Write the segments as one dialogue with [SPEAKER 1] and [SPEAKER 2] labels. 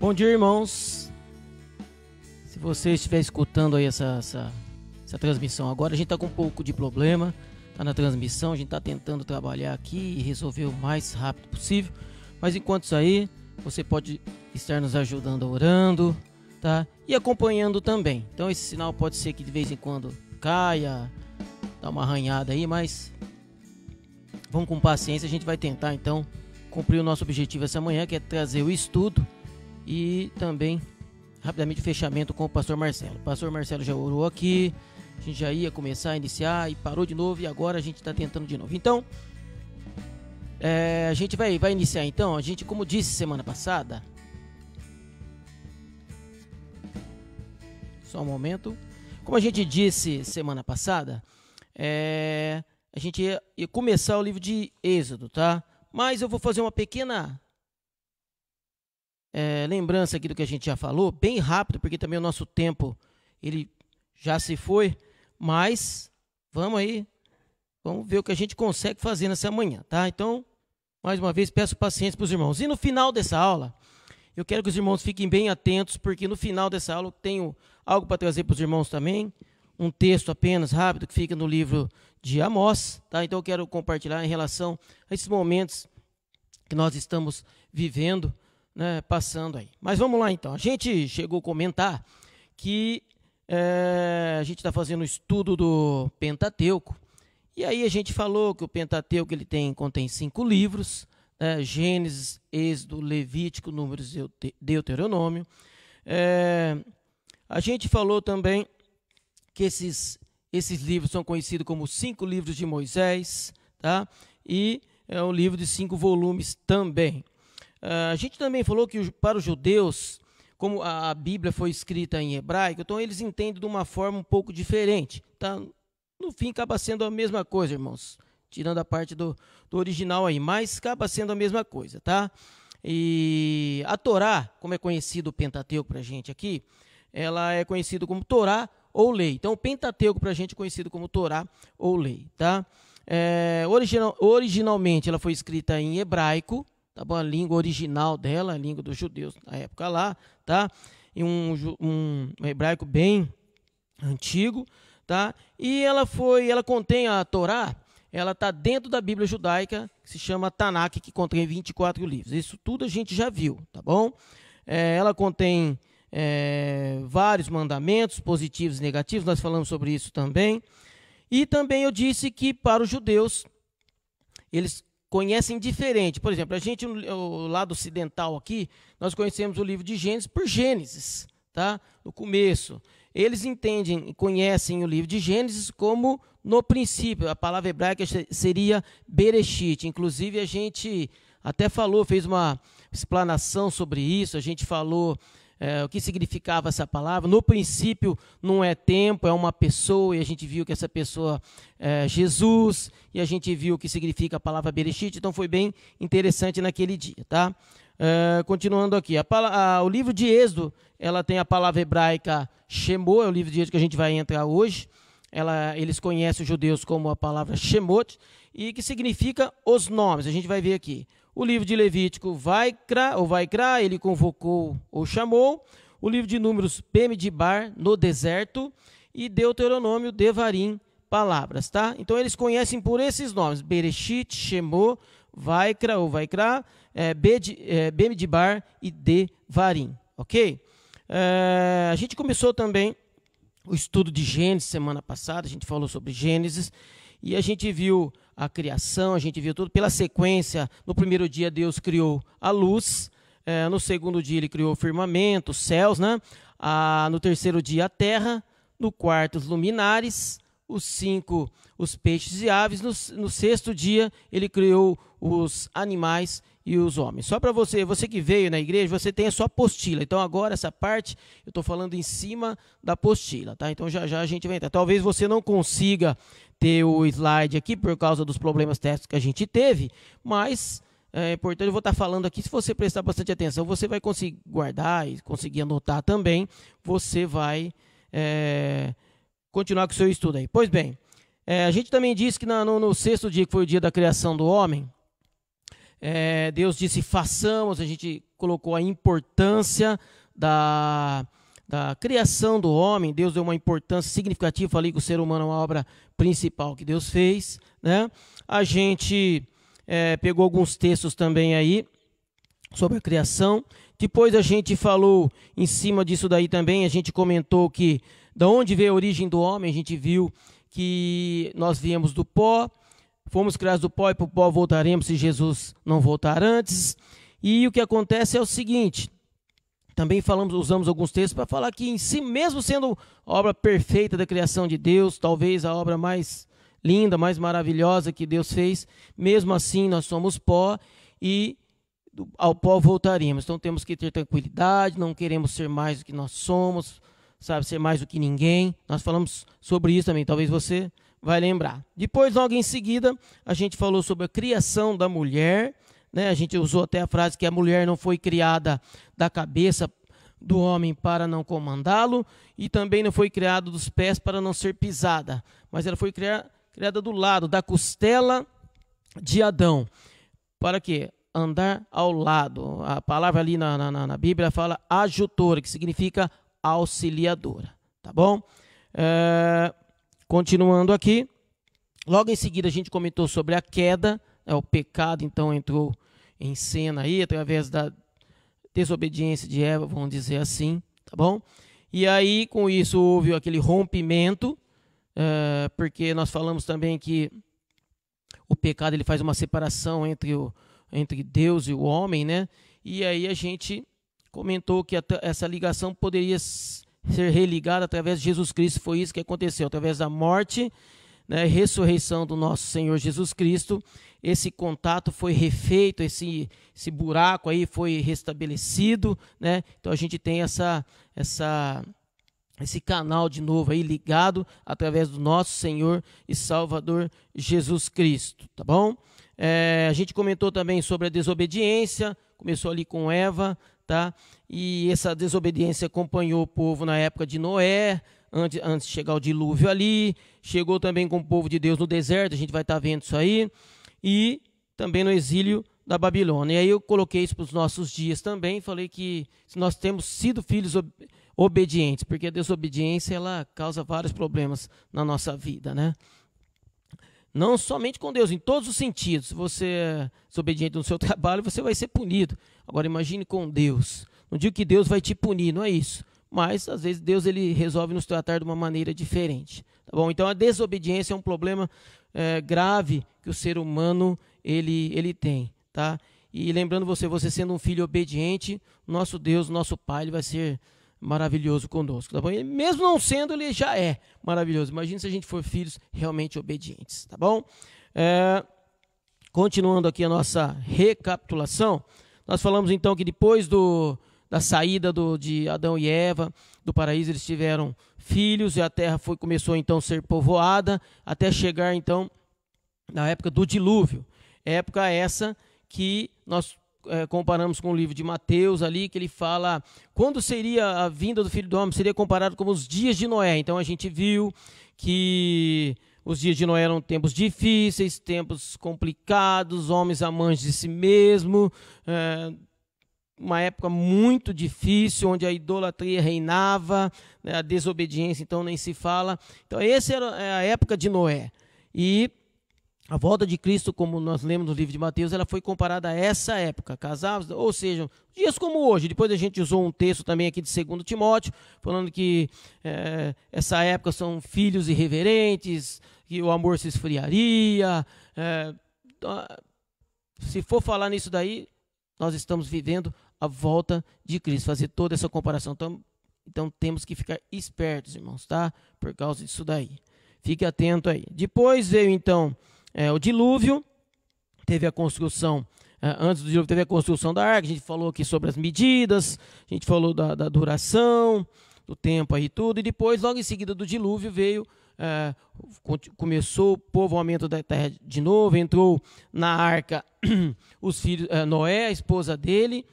[SPEAKER 1] Bom dia, irmãos. Se você estiver escutando aí essa transmissão agora, a gente está com um pouco de problema, tá na transmissão, a gente está tentando trabalhar aqui e resolver o mais rápido possível, mas enquanto isso aí, você pode estar nos ajudando orando, tá? E acompanhando também. Então esse sinal pode ser que de vez em quando caia, dá uma arranhada aí, mas vamos com paciência, a gente vai tentar então cumprir o nosso objetivo essa manhã, que é trazer o estudo e também rapidamente o fechamento com o pastor Marcelo. O pastor Marcelo já orou aqui, a gente já ia começar a iniciar e parou de novo, e agora a gente está tentando de novo. Então, a gente vai iniciar então. A gente, como disse semana passada, só um momento. Como a gente disse semana passada, a gente ia começar o livro de Êxodo, tá? Mas eu vou fazer uma pequena lembrança aqui do que a gente já falou, bem rápido, porque também o nosso tempo ele já se foi, mas vamos ver o que a gente consegue fazer nessa manhã, tá? Então, mais uma vez, peço paciência para os irmãos. E no final dessa aula, eu quero que os irmãos fiquem bem atentos, porque no final dessa aula eu tenho algo para trazer para os irmãos também, um texto apenas rápido que fica no livro de Amós, tá? Então eu quero compartilhar em relação a esses momentos que nós estamos vivendo, né, passando aí. Mas vamos lá então. A gente chegou a comentar que a gente está fazendo o estudo do Pentateuco, e aí a gente falou que o Pentateuco ele contém 5 livros, Gênesis, Êxodo, Levítico, Números e Deuteronômio. A gente falou também que esses livros são conhecidos como 5 livros de Moisés, tá? E é um livro de 5 volumes também. A gente também falou que para os judeus, como a Bíblia foi escrita em hebraico, então eles entendem de uma forma um pouco diferente, tá? No fim acaba sendo a mesma coisa, irmãos, tirando a parte do original aí, mas acaba sendo a mesma coisa, tá? E a Torá, como é conhecido o Pentateuco para a gente aqui, ela é conhecida como Torá ou Lei. Então o Pentateuco para a gente é conhecido como Torá ou Lei, tá? Originalmente ela foi escrita em hebraico, tá bom? A língua original dela, a língua dos judeus na época lá, tá? Em um hebraico bem antigo, tá? E ela contém a Torá, ela está dentro da Bíblia judaica, que se chama Tanakh, que contém 24 livros. Isso tudo a gente já viu, tá bom? Ela contém vários mandamentos, positivos e negativos, nós falamos sobre isso também. E também eu disse que para os judeus, eles conhecem diferente. Por exemplo, a gente, o lado ocidental aqui, nós conhecemos o livro de Gênesis por Gênesis, tá? No começo. Eles entendem e conhecem o livro de Gênesis como no princípio. A palavra hebraica seria Bereshit. Inclusive, a gente até fez uma explanação sobre isso, a gente falou o que significava essa palavra. No princípio não é tempo, é uma pessoa, e a gente viu que essa pessoa é Jesus, e a gente viu o que significa a palavra Bereshit, então foi bem interessante naquele dia, tá? Continuando aqui, o livro de Êxodo, ela tem a palavra hebraica Shemot, é o livro de Êxodo que a gente vai entrar hoje. Eles conhecem os judeus como a palavra Shemot, e que significa os nomes, a gente vai ver aqui. O livro de Levítico, Vaikra, ele convocou ou chamou. O livro de Números, Bemidbar, no deserto. E Deuteronômio, Devarim, palavras, tá? Então eles conhecem por esses nomes, Bereshit, Shemot, Vaikra, Bemidbar e Devarim, ok? A gente começou também o estudo de Gênesis semana passada, a gente falou sobre Gênesis, e a gente viu a criação, a gente viu tudo pela sequência. No primeiro dia Deus criou a luz, no segundo dia ele criou o firmamento, os céus, né? No terceiro dia a terra, no quarto os luminares, os 5 os peixes e aves, no sexto dia ele criou os animais e os homens. Só para você que veio na igreja, você tem a sua apostila. Então agora essa parte eu estou falando em cima da apostila, tá? Então já a gente vai entrar. Talvez você não consiga ter o slide aqui por causa dos problemas técnicos que a gente teve, mas é importante, eu vou estar falando aqui, se você prestar bastante atenção, você vai conseguir guardar e conseguir anotar também, você vai continuar com o seu estudo aí. Pois bem, a gente também disse que no sexto dia, que foi o dia da criação do homem, Deus disse façamos, a gente colocou a importância da criação do homem. Deus deu uma importância significativa. Falei que o ser humano é uma obra principal que Deus fez, né? A gente pegou alguns textos também aí sobre a criação. Depois a gente falou em cima disso daí também. A gente comentou que da onde veio a origem do homem. A gente viu que nós viemos do pó, fomos criados do pó e para o pó voltaremos se Jesus não voltar antes. E o que acontece é o seguinte, também usamos alguns textos para falar que em si, mesmo sendo a obra perfeita da criação de Deus, talvez a obra mais linda, mais maravilhosa que Deus fez, mesmo assim nós somos pó e ao pó voltaremos. Então temos que ter tranquilidade, não queremos ser mais do que nós somos, sabe, ser mais do que ninguém. Nós falamos sobre isso também, talvez você vai lembrar. Depois, logo em seguida, a gente falou sobre a criação da mulher, né? A gente usou até a frase que a mulher não foi criada da cabeça do homem para não comandá-lo e também não foi criada dos pés para não ser pisada, mas ela foi criada do lado, da costela de Adão. Para quê? Andar ao lado. A palavra ali na Bíblia fala ajutora, que significa auxiliadora, tá bom? Continuando aqui, logo em seguida a gente comentou sobre a queda, o pecado então entrou em cena aí, através da desobediência de Eva, vamos dizer assim, tá bom? E aí com isso houve aquele rompimento, porque nós falamos também que o pecado ele faz uma separação entre Deus e o homem, né? E aí a gente comentou que essa ligação poderia ser religada através de Jesus Cristo. Foi isso que aconteceu, através da morte, né, ressurreição do nosso Senhor Jesus Cristo. Esse contato foi refeito, esse buraco aí foi restabelecido, né? Então a gente tem esse canal de novo aí ligado através do nosso Senhor e Salvador Jesus Cristo, tá bom? A gente comentou também sobre a desobediência, começou ali com Eva, tá? E essa desobediência acompanhou o povo na época de Noé, antes de chegar o dilúvio ali, chegou também com o povo de Deus no deserto, a gente vai estar vendo isso aí, e também no exílio da Babilônia. E aí eu coloquei isso para os nossos dias também, falei que nós temos sido filhos obedientes, porque a desobediência ela causa vários problemas na nossa vida, né? Não somente com Deus, em todos os sentidos. Se você é desobediente no seu trabalho, você vai ser punido. Agora imagine com Deus. Não digo que Deus vai te punir, não é isso. Mas às vezes Deus ele resolve nos tratar de uma maneira diferente. Tá bom? Então a desobediência é um problema grave que o ser humano ele tem. Tá? E lembrando você sendo um filho obediente, nosso Deus, nosso Pai, ele vai ser maravilhoso conosco, tá bom? E mesmo não sendo, ele já é maravilhoso. Imagina se a gente for filhos realmente obedientes, tá bom? Continuando aqui a nossa recapitulação, nós falamos então que depois da saída de Adão e Eva do paraíso, eles tiveram filhos e a terra começou então a ser povoada, até chegar então na época do dilúvio. Época essa que nós comparamos com o livro de Mateus ali, que ele fala quando seria a vinda do Filho do Homem, seria comparado como os dias de Noé. Então a gente viu que os dias de Noé eram tempos difíceis, tempos complicados, homens amantes de si mesmo, uma época muito difícil, onde a idolatria reinava, né, a desobediência então nem se fala. Então essa era a época de Noé. E a volta de Cristo, como nós lemos no livro de Mateus, ela foi comparada a essa época, casados, ou seja, dias como hoje. Depois a gente usou um texto também aqui de 2 Timóteo, falando que essa época são filhos irreverentes, que o amor se esfriaria. Se for falar nisso daí, nós estamos vivendo a volta de Cristo, fazer toda essa comparação. Então temos que ficar espertos, irmãos, tá? Por causa disso daí. Fique atento aí. Depois veio então o dilúvio, teve a construção, antes do dilúvio teve a construção da arca, a gente falou aqui sobre as medidas, a gente falou da duração, do tempo aí tudo, e depois, logo em seguida do dilúvio, veio, começou o povoamento da terra de novo, entrou na arca os filhos, Noé, a esposa dele,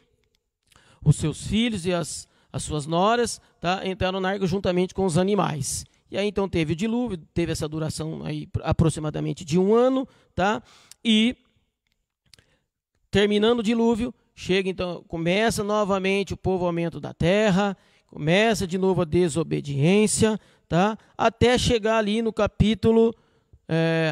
[SPEAKER 1] os seus filhos e as suas noras, tá? Entraram na arca juntamente com os animais. E aí então teve o dilúvio, teve essa duração aí aproximadamente de 1 ano, tá? E terminando o dilúvio, chega então, começa novamente o povoamento da terra, começa de novo a desobediência, tá? Até chegar ali no capítulo,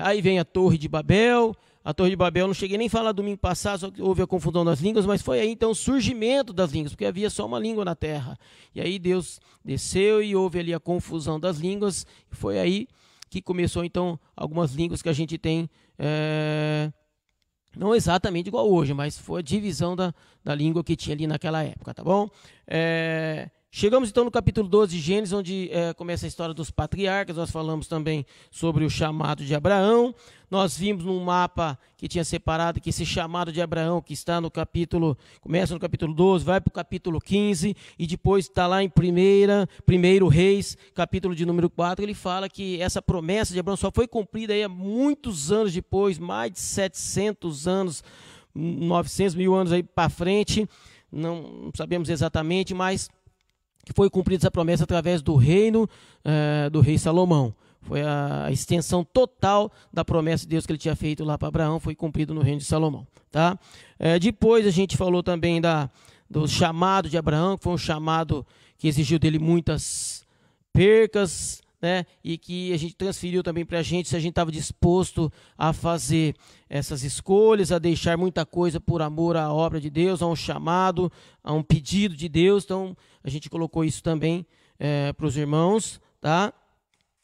[SPEAKER 1] aí vem a Torre de Babel. A Torre de Babel, não cheguei nem a falar domingo passado, só que houve a confusão das línguas, mas foi aí então o surgimento das línguas, porque havia só uma língua na terra. E aí Deus desceu e houve ali a confusão das línguas, e foi aí que começou então algumas línguas que a gente tem, não exatamente igual hoje, mas foi a divisão da língua que tinha ali naquela época, tá bom? Chegamos então no capítulo 12 de Gênesis, onde começa a história dos patriarcas. Nós falamos também sobre o chamado de Abraão. Nós vimos num mapa que tinha separado que esse chamado de Abraão, que está no capítulo, começa no capítulo 12, vai para o capítulo 15, e depois está lá em 1 Reis, capítulo de número 4, ele fala que essa promessa de Abraão só foi cumprida aí há muitos anos depois, mais de 700 anos, 900 mil anos aí para frente, não sabemos exatamente, mas que foi cumprida essa promessa através do reino do rei Salomão. Foi a extensão total da promessa de Deus que ele tinha feito lá para Abraão, foi cumprido no reino de Salomão. Tá? Depois a gente falou também do chamado de Abraão, que foi um chamado que exigiu dele muitas percas, né? E que a gente transferiu também para a gente, se a gente estava disposto a fazer essas escolhas, a deixar muita coisa por amor à obra de Deus, a um chamado, a um pedido de Deus. Então a gente colocou isso também para os irmãos, tá?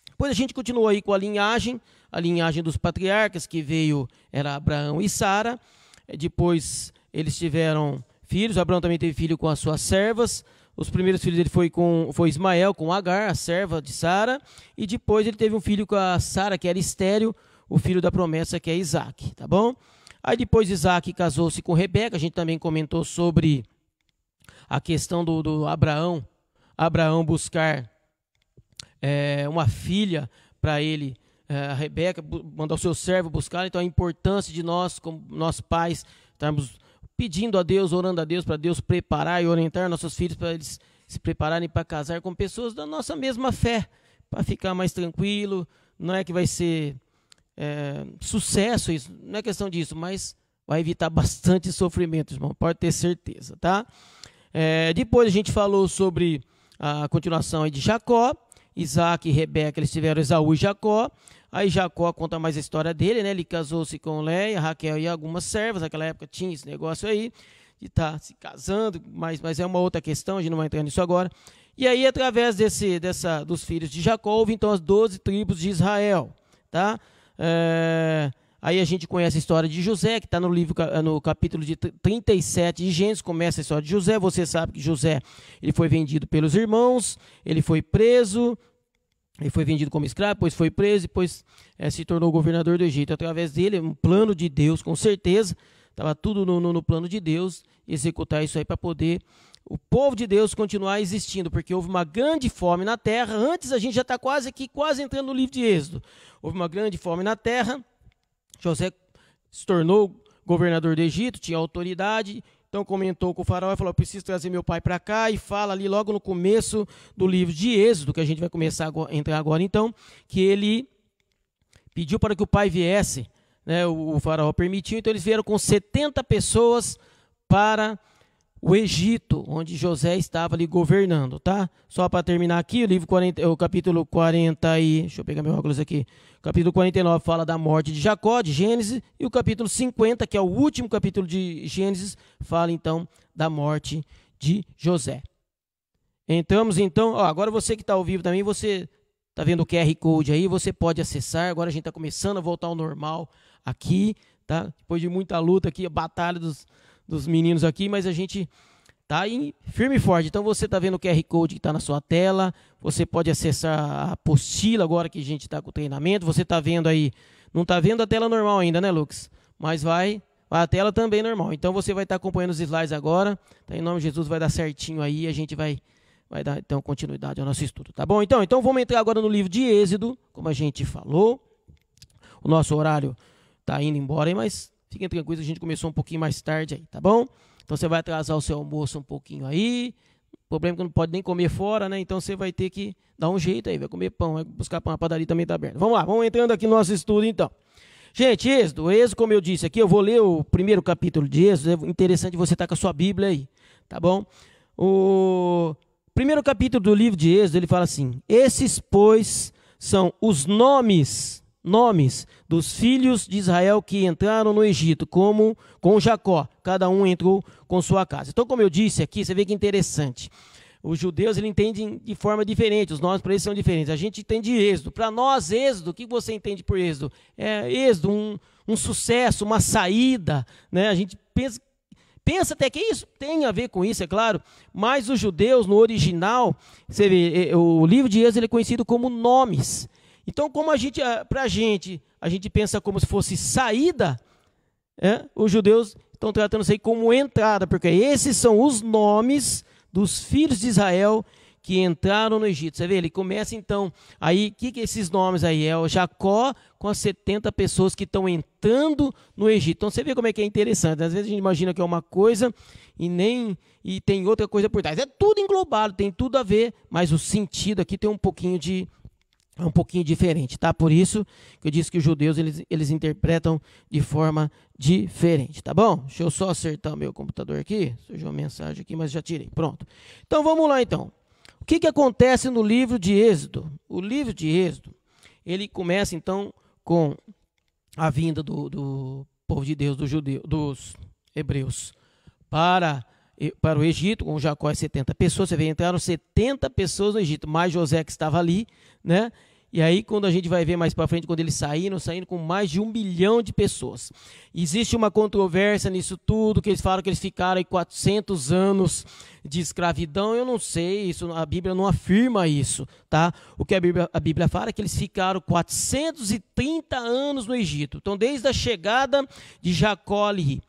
[SPEAKER 1] Depois a gente continuou aí com a linhagem dos patriarcas, que era Abraão e Sara. Depois eles tiveram filhos, Abraão também teve filho com as suas servas. Os primeiros filhos dele foi Ismael com Agar, a serva de Sara, e depois ele teve um filho com a Sara, que era estéril, o filho da promessa, que é Isaac, tá bom? Aí depois Isaac casou-se com Rebeca. A gente também comentou sobre a questão do Abraão buscar uma filha para ele, a Rebeca, mandar o seu servo buscar. Então a importância de nós, como nós pais, estarmos pedindo a Deus, orando a Deus, para Deus preparar e orientar nossos filhos para eles se prepararem para casar com pessoas da nossa mesma fé, para ficar mais tranquilo. Não é que vai ser sucesso, isso não é questão disso, mas vai evitar bastante sofrimento, irmão, pode ter certeza, tá? Depois a gente falou sobre a continuação aí de Jacó. Isaac e Rebeca, eles tiveram Esaú e Jacó. Aí Jacó conta mais a história dele, né? Ele casou-se com Leia, Raquel e algumas servas. Naquela época tinha esse negócio aí de estar se casando, mas é uma outra questão, a gente não vai entrar nisso agora. E aí, através dos filhos de Jacó, houve então as 12 tribos de Israel, tá? Aí a gente conhece a história de José, que está no capítulo de 37 de Gênesis, começa a história de José. Você sabe que José ele foi vendido pelos irmãos, ele foi preso, ele foi vendido como escravo, depois foi preso, depois se tornou governador do Egito. Através dele, um plano de Deus, com certeza, estava tudo no plano de Deus, executar isso aí para poder o povo de Deus continuar existindo, porque houve uma grande fome na terra. Antes a gente já está quase entrando no livro de Êxodo. Houve uma grande fome na terra. José se tornou governador do Egito, tinha autoridade, então comentou com o faraó e falou: preciso trazer meu pai para cá, e fala ali logo no começo do livro de Êxodo, que a gente vai começar a entrar agora então, que ele pediu para que o pai viesse, né, o faraó permitiu, então eles vieram com 70 pessoas para o Egito, onde José estava ali governando, tá? Só para terminar aqui, o capítulo 40 deixa eu pegar meu óculos aqui. O capítulo 49 fala da morte de Jacó, de Gênesis, e o capítulo 50, que é o último capítulo de Gênesis, fala então da morte de José. Entramos então, agora você que está ao vivo também, você está vendo o QR Code aí, você pode acessar. Agora a gente está começando a voltar ao normal aqui, tá? Depois de muita luta aqui, a batalha dos meninos aqui, mas a gente está aí firme e forte. Então você está vendo o QR Code que está na sua tela, você pode acessar a apostila agora que a gente está com o treinamento. Você está vendo aí, não está vendo a tela normal ainda, né, Lucas? Mas vai a tela também normal. Então você vai estar acompanhando os slides agora, tá? Em nome de Jesus vai dar certinho aí, a gente vai dar então continuidade ao nosso estudo, tá bom? Então vamos entrar agora no livro de Êxodo, como a gente falou. O nosso horário está indo embora aí, mas fiquem tranquilos, a gente começou um pouquinho mais tarde aí, tá bom? Então você vai atrasar o seu almoço um pouquinho aí. O problema é que não pode nem comer fora, né? Então você vai ter que dar um jeito aí, vai comer pão, vai buscar pão, a padaria também está aberta. Vamos lá, vamos entrando aqui no nosso estudo então. Gente, Êxodo, como eu disse aqui, eu vou ler o primeiro capítulo de Êxodo, é interessante você estar com a sua Bíblia aí, tá bom? O primeiro capítulo do livro de Êxodo, ele fala assim: esses, pois, são os nomes dos filhos de Israel que entraram no Egito, como com Jacó, cada um entrou com sua casa. Então, como eu disse aqui, você vê que é interessante. Os judeus eles entendem de forma diferente, os nomes para eles são diferentes. A gente entende Êxodo. Para nós, Êxodo, o que você entende por Êxodo? É Êxodo, um sucesso, uma saída, né? A gente pensa até que isso tem a ver com isso, é claro, mas os judeus, no original, você vê, o livro de Êxodo ele é conhecido como nomes. Então, como para a gente pensa como se fosse saída, os judeus estão tratando isso aí como entrada, porque esses são os nomes dos filhos de Israel que entraram no Egito. Você vê, ele começa então, aí, o que esses nomes aí? É o Jacó com as 70 pessoas que estão entrando no Egito. Então você vê como é que é interessante. Às vezes a gente imagina que é uma coisa e tem outra coisa por trás. É tudo englobado, tem tudo a ver, mas o sentido aqui tem um pouquinho diferente, tá? Por isso que eu disse que os judeus eles interpretam de forma diferente, tá bom? Deixa eu só acertar o meu computador aqui. Surgiu uma mensagem aqui, mas já tirei. Pronto. Então vamos lá então. O que acontece no livro de Êxodo? O livro de Êxodo, ele começa então com a vinda do povo de Deus, dos hebreus, para o Egito, com Jacó e 70 pessoas. Você vê, entraram 70 pessoas no Egito, mais José que estava ali, né? E aí, quando a gente vai ver mais para frente, quando eles saíram com mais de 1 milhão de pessoas. Existe uma controvérsia nisso tudo, que eles falam que eles ficaram aí 400 anos de escravidão. Eu não sei, a Bíblia não afirma isso, tá? O que a Bíblia fala é que eles ficaram 430 anos no Egito. Então, desde a chegada de Jacó ali,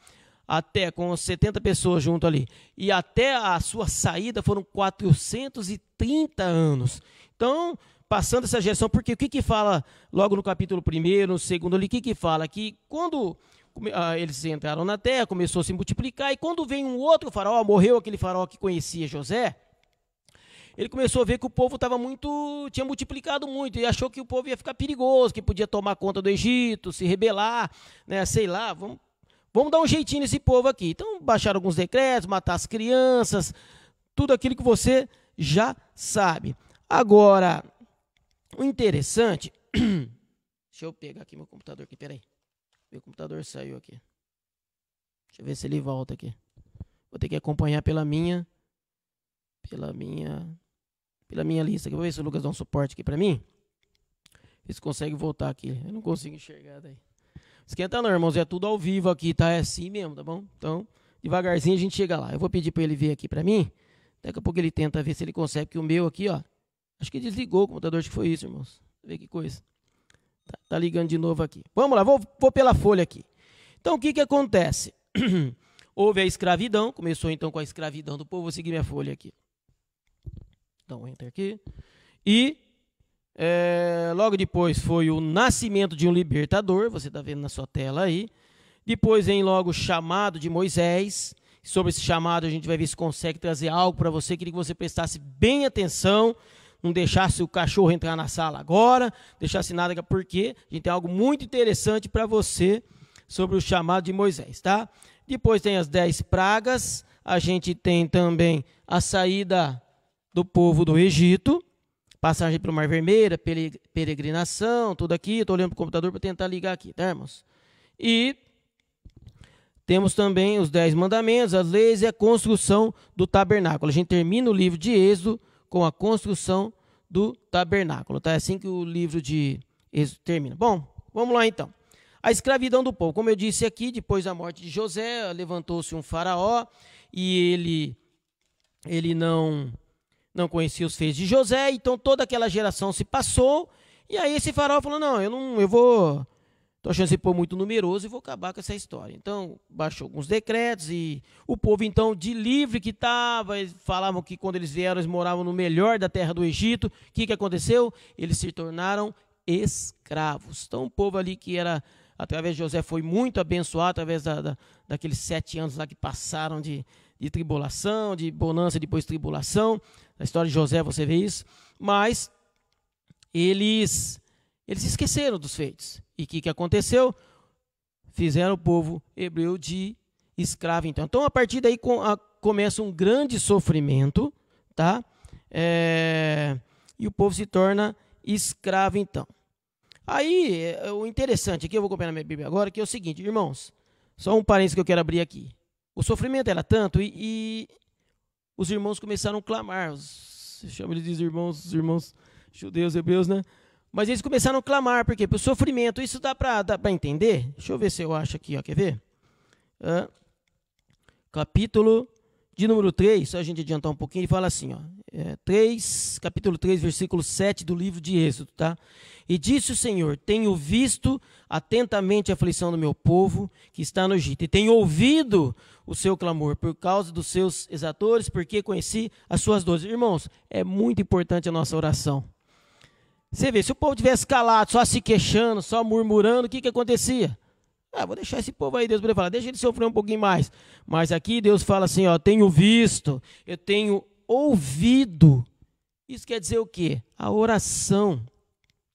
[SPEAKER 1] até com 70 pessoas junto ali, e até a sua saída foram 430 anos. Então, passando essa geração, porque o que fala logo no capítulo 1º, no 2º ali, o que fala? Que quando eles entraram na terra, começou a se multiplicar, e quando vem um outro faraó, morreu aquele faraó que conhecia José, ele começou a ver que o povo tinha multiplicado muito, e achou que o povo ia ficar perigoso, que podia tomar conta do Egito, se rebelar, né, sei lá, vamos dar um jeitinho nesse povo aqui. Então, baixaram alguns decretos, matar as crianças, tudo aquilo que você já sabe. Agora, o interessante, deixa eu pegar aqui meu computador aqui, peraí. Meu computador saiu aqui. Deixa eu ver se ele volta aqui. Vou ter que acompanhar pela minha lista aqui. Vou ver se o Lucas dá um suporte aqui para mim. Ver se consegue voltar aqui. Eu não consigo enxergar daí. Esquenta não, irmãos, é tudo ao vivo aqui, tá? É assim mesmo, tá bom? Então, devagarzinho a gente chega lá. Eu vou pedir para ele vir aqui para mim. Daqui a pouco ele tenta ver se ele consegue, porque o meu aqui, ó, acho que desligou o computador, acho que foi isso, irmãos. Vê que coisa. Tá ligando de novo aqui. Vamos lá, vou pela folha aqui. Então, o que acontece? Houve a escravidão, começou então com a escravidão do povo. Vou seguir minha folha aqui. Então, enter aqui. E logo depois foi o nascimento de um libertador, você está vendo na sua tela aí. Depois vem logo o chamado de Moisés. Sobre esse chamado a gente vai ver se consegue trazer algo para você. Queria que você prestasse bem atenção, não deixasse o cachorro entrar na sala agora, deixasse nada, porque a gente tem algo muito interessante para você sobre o chamado de Moisés, tá? Depois tem as 10 pragas, a gente tem também a saída do povo do Egito, passagem pelo Mar Vermelho, peregrinação, tudo aqui. Estou olhando para o computador para tentar ligar aqui, tá, irmãos? E temos também os 10 mandamentos, as leis e a construção do tabernáculo. A gente termina o livro de Êxodo com a construção do tabernáculo, tá? É assim que o livro de Êxodo termina. Bom, vamos lá então. A escravidão do povo. Como eu disse aqui, depois da morte de José, levantou-se um faraó e ele não conhecia os feitos de José, então toda aquela geração se passou, e aí esse faraó falou, estou achando esse povo muito numeroso e vou acabar com essa história. Então, baixou alguns decretos e o povo, então, de livre que estava, falavam que quando eles vieram, eles moravam no melhor da terra do Egito. O que aconteceu? Eles se tornaram escravos. Então, o povo ali que era, através de José, foi muito abençoado, através daqueles 7 anos lá que passaram de tribulação, de bonança, depois tribulação. Na história de José você vê isso. Mas eles esqueceram dos feitos. E o que aconteceu? fizeram o povo hebreu de escravo, então. Então, a partir daí começa um grande sofrimento, tá? E o povo se torna escravo, então. Aí, o interessante aqui, eu vou copiar na minha Bíblia agora, que é o seguinte, irmãos, só um parênteses que eu quero abrir aqui. O sofrimento era tanto e os irmãos começaram a clamar, você chama eles de irmãos, os irmãos judeus, hebreus, né? Mas eles começaram a clamar, por quê? Por sofrimento, isso dá para entender? Deixa eu ver se eu acho aqui, ó, quer ver? Capítulo de número 3, só a gente adiantar um pouquinho, ele fala assim, ó, capítulo 3, versículo 7 do livro de Êxodo, tá? E disse o Senhor, tenho visto atentamente a aflição do meu povo que está no Egito, e tenho ouvido o seu clamor por causa dos seus exatores, porque conheci as suas dores. Irmãos, é muito importante a nossa oração. Você vê, se o povo tivesse calado, só se queixando, só murmurando, o que acontecia? Vou deixar esse povo aí, Deus vai falar, deixa ele sofrer um pouquinho mais. Mas aqui Deus fala assim, ó, tenho visto, eu tenho ouvido. Isso quer dizer o quê? A oração,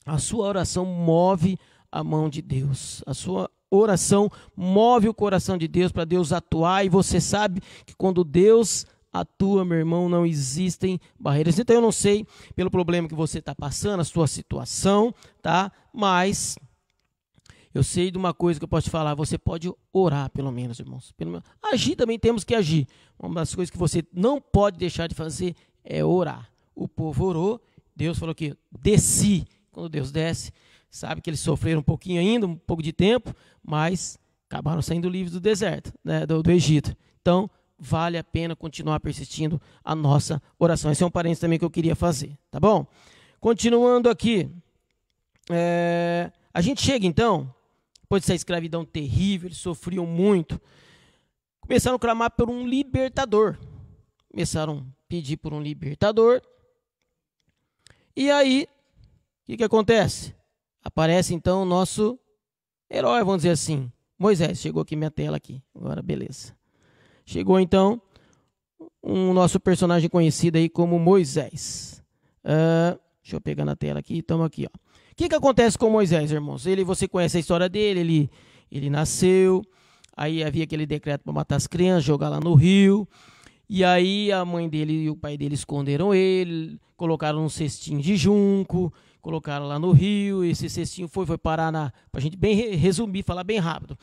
[SPEAKER 1] a sua oração move a mão de Deus. A sua oração move o coração de Deus para Deus atuar. E você sabe que quando Deus atua, meu irmão, não existem barreiras. Então eu não sei pelo problema que você está passando, a sua situação, tá? Mas eu sei de uma coisa que eu posso te falar, você pode orar pelo menos, irmãos. Agir também temos que agir. Uma das coisas que você não pode deixar de fazer é orar. O povo orou, Deus falou que desci. Quando Deus desce, sabe que eles sofreram um pouquinho ainda, um pouco de tempo, mas acabaram saindo livres do deserto, né, do Egito. Então, vale a pena continuar persistindo a nossa oração. Esse é um parênteses também que eu queria fazer, tá bom? Continuando aqui, a gente chega então, depois dessa escravidão terrível, eles sofriam muito, começaram a clamar por um libertador, começaram a pedir por um libertador, e aí, o que acontece? Aparece então o nosso herói, vamos dizer assim, Moisés. Chegou aqui minha tela aqui, agora beleza. Chegou então um nosso personagem conhecido aí como Moisés. Deixa eu pegar na tela aqui, estamos aqui, ó. O que acontece com Moisés, irmãos? Você conhece a história dele, ele nasceu, aí havia aquele decreto para matar as crianças, jogar lá no rio, e aí a mãe dele e o pai dele esconderam ele, colocaram num cestinho de junco, colocaram lá no rio, esse cestinho foi parar pra gente bem resumir, falar bem rápido,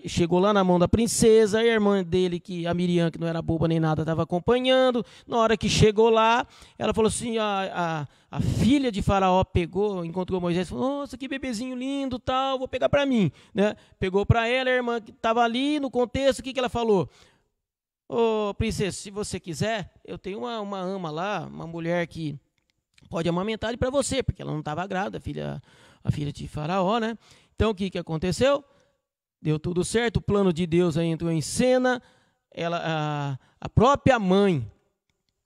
[SPEAKER 1] chegou lá na mão da princesa, a irmã dele, a Miriam, que não era boba nem nada, estava acompanhando. Na hora que chegou lá, ela falou assim, a filha de Faraó encontrou Moisés, falou, nossa, que bebezinho lindo, tal, vou pegar para mim, né? Pegou para ela, a irmã que estava ali no contexto, o que ela falou? Ô, princesa, se você quiser, eu tenho uma ama lá, uma mulher que pode amamentar ele para você, porque ela não estava grávida, a filha de Faraó, né? Então, o que aconteceu? Deu tudo certo, o plano de Deus aí entrou em cena, a própria mãe,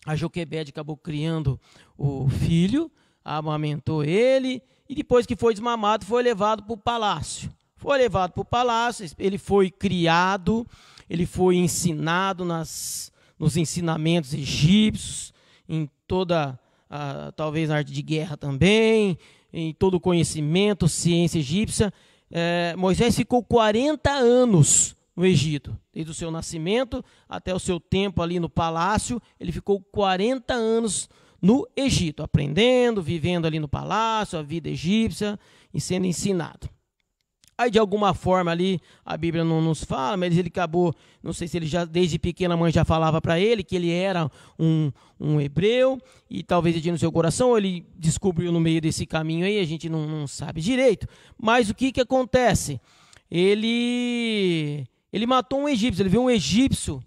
[SPEAKER 1] a Joquebede, acabou criando o filho, amamentou ele, e depois que foi desmamado, foi levado para o palácio. Foi levado para o palácio, ele foi criado, ele foi ensinado nos ensinamentos egípcios, em toda, talvez na arte de guerra também, em todo o conhecimento, ciência egípcia. Moisés ficou 40 anos no Egito, desde o seu nascimento até o seu tempo ali no palácio, ele ficou 40 anos no Egito, aprendendo, vivendo ali no palácio, a vida egípcia e sendo ensinado. Aí, de alguma forma ali, a Bíblia não nos fala, mas ele acabou, não sei se ele já, desde pequena, a mãe já falava para ele que ele era um hebreu, e talvez ele tinha no seu coração, ou ele descobriu no meio desse caminho aí, a gente não sabe direito. Mas o que acontece? Ele matou um egípcio, ele viu um egípcio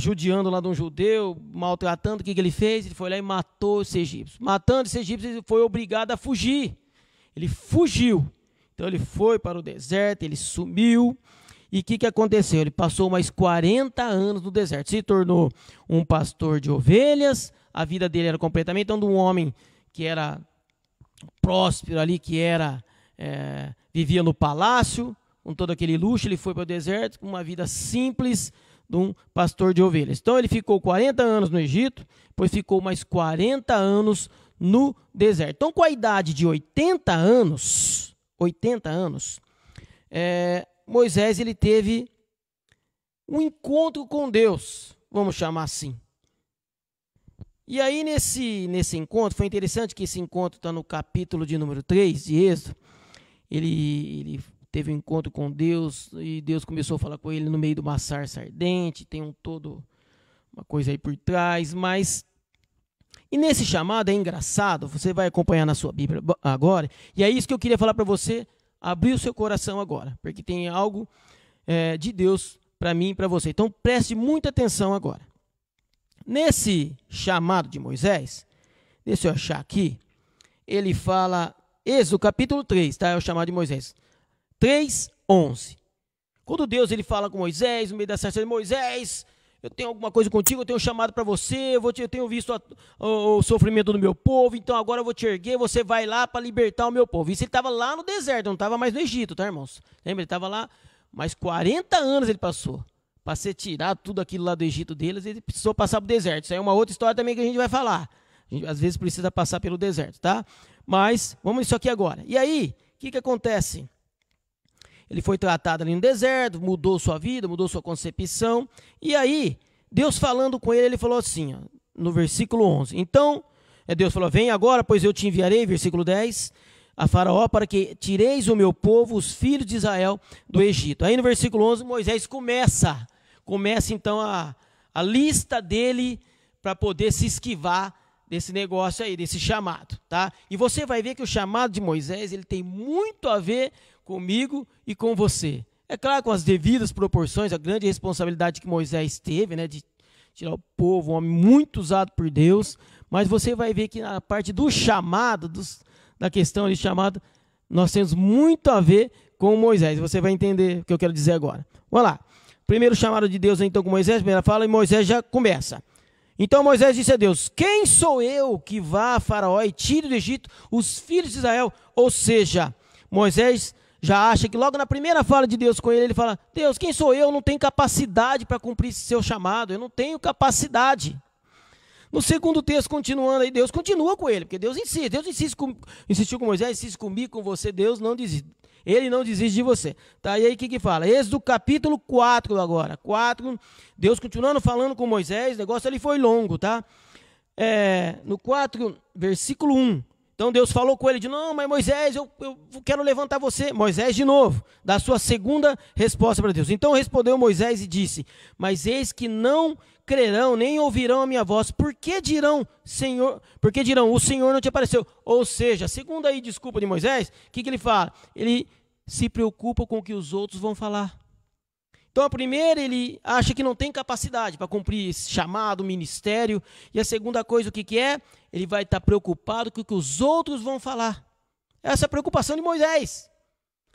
[SPEAKER 1] judiando lá de um judeu, maltratando, o que ele fez? Ele foi lá e matou esse egípcio. Matando esse egípcio, ele foi obrigado a fugir. Ele fugiu. Então ele foi para o deserto, ele sumiu, e o que aconteceu? Ele passou mais 40 anos no deserto, se tornou um pastor de ovelhas, a vida dele era completamente, então, de um homem que era próspero ali, que vivia no palácio, com todo aquele luxo, ele foi para o deserto com uma vida simples de um pastor de ovelhas. Então ele ficou 40 anos no Egito, depois ficou mais 40 anos no deserto. Então, com a idade de 80 anos, Moisés ele teve um encontro com Deus, vamos chamar assim. E aí nesse encontro, foi interessante que esse encontro está no capítulo de número 3 de Êxodo. Ele teve um encontro com Deus e Deus começou a falar com ele no meio de uma sarça ardente, tem uma coisa aí por trás, mas... E nesse chamado é engraçado, você vai acompanhar na sua Bíblia agora, e é isso que eu queria falar para você, abrir o seu coração agora, porque tem algo de Deus para mim e para você. Então preste muita atenção agora. Nesse chamado de Moisés, deixa eu achar aqui, ele fala, Êxodo capítulo 3, tá? É o chamado de Moisés. 3:11. Quando Deus ele fala com Moisés, no meio da sarça, Moisés, eu tenho alguma coisa contigo, eu tenho um chamado para você, eu tenho visto o sofrimento do meu povo, então agora eu vou te erguer, você vai lá para libertar o meu povo. Isso ele estava lá no deserto, não estava mais no Egito, tá, irmãos? Lembra, ele estava lá, mais 40 anos ele passou. Para ser tirado tudo aquilo lá do Egito deles, ele precisou passar para o deserto. Isso aí é uma outra história também que a gente vai falar. A gente, às vezes, precisa passar pelo deserto, tá? Mas, vamos nisso aqui agora. E aí, o que acontece? Ele foi tratado ali no deserto, mudou sua vida, mudou sua concepção. E aí, Deus falando com ele, ele falou assim, ó, no versículo 11. Então, Deus falou, vem agora, pois eu te enviarei, versículo 10, a Faraó, para que tireis o meu povo, os filhos de Israel, do Egito. Aí no versículo 11, Moisés começa então a lista dele para poder se esquivar desse negócio aí, desse chamado, tá? E você vai ver que o chamado de Moisés, ele tem muito a ver comigo e com você. É claro, com as devidas proporções, a grande responsabilidade que Moisés teve, né, de tirar o povo, um homem muito usado por Deus, mas você vai ver que na parte do chamado, da questão ali chamada, nós temos muito a ver com Moisés. Você vai entender o que eu quero dizer agora. Vamos lá. Primeiro chamado de Deus então com Moisés, primeira fala, e Moisés já começa. Então Moisés disse a Deus, quem sou eu que vá a Faraó e tire do Egito os filhos de Israel? Ou seja, Moisés já acha que logo na primeira fala de Deus com ele, ele fala, Deus, quem sou eu? Não tenho capacidade para cumprir esse seu chamado, eu não tenho capacidade. No segundo texto, continuando aí, Deus continua com ele, porque Deus insistiu com Moisés, insiste comigo, com você, Deus não desiste. Ele não desiste de você. Tá? E aí o que fala? Êxodo capítulo 4 agora. 4, Deus continuando falando com Moisés, o negócio ali foi longo, tá? No 4, versículo 1. Então Deus falou com ele de não, mas Moisés, eu quero levantar você. Moisés de novo, dá a sua segunda resposta para Deus. Então respondeu Moisés e disse, mas eis que não crerão, nem ouvirão a minha voz. Por que dirão, o Senhor não te apareceu? Ou seja, segundo aí desculpa de Moisés, o que ele fala? Ele se preocupa com o que os outros vão falar. Então a primeira, ele acha que não tem capacidade para cumprir esse chamado, ministério. E a segunda coisa, o que é? Ele vai estar preocupado com o que os outros vão falar. Essa é a preocupação de Moisés.